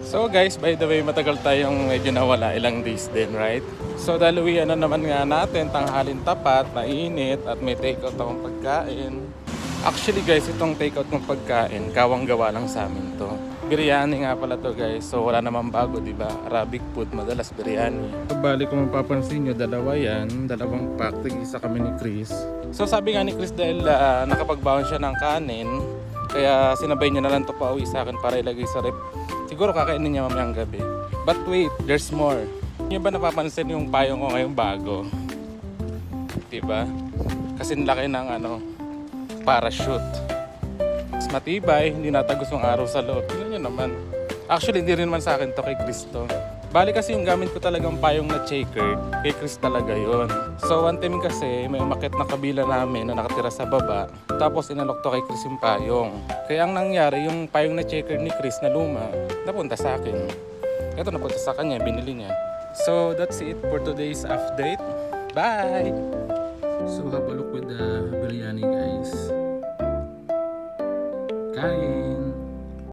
So guys, by the way, matagal tayong medyo nawala, ilang days din, right? So dahil uwian na naman nga natin, tanghalin tapat, mainit, at may take-out akong pagkain. Actually guys, itong take-out ng pagkain, kawang gawa lang sa amin to. Biryani nga pala to guys, so wala namang bago, di ba? Arabic food, madalas biryani. So bali kung mapapansin nyo, dalawa yan, dalawang pack, isa kami ni Chris. So sabi nga ni Chris dahil nakapagbaon siya ng kanin, kaya sinabay niya na lang to pa uwi sa akin para ilagay sa rep. Siguro kakainin niya mamayang gabi. But wait, there's more. Hindi ba napapansin yung payong ko ngayong bago? Diba? Kasi laki ng parachute. Mas matibay, hindi natagos yung araw sa loob. Tingnan nyo naman. Actually, hindi rin naman sa akin to, kay Chris to. Bali kasi yung gamit ko talagang payong na checkered, kay Chris talaga yon. So one time kasi may umakyat na kabila namin na nakatira sa baba. Tapos inalok to kay Chris yung payong. Kaya ang nangyari, yung payong na checkered ni Chris na luma, napunta sa akin. Ito napunta sa kanya, binili niya. So that's it for today's update. Bye! So have a look with the biryani guys. Kain!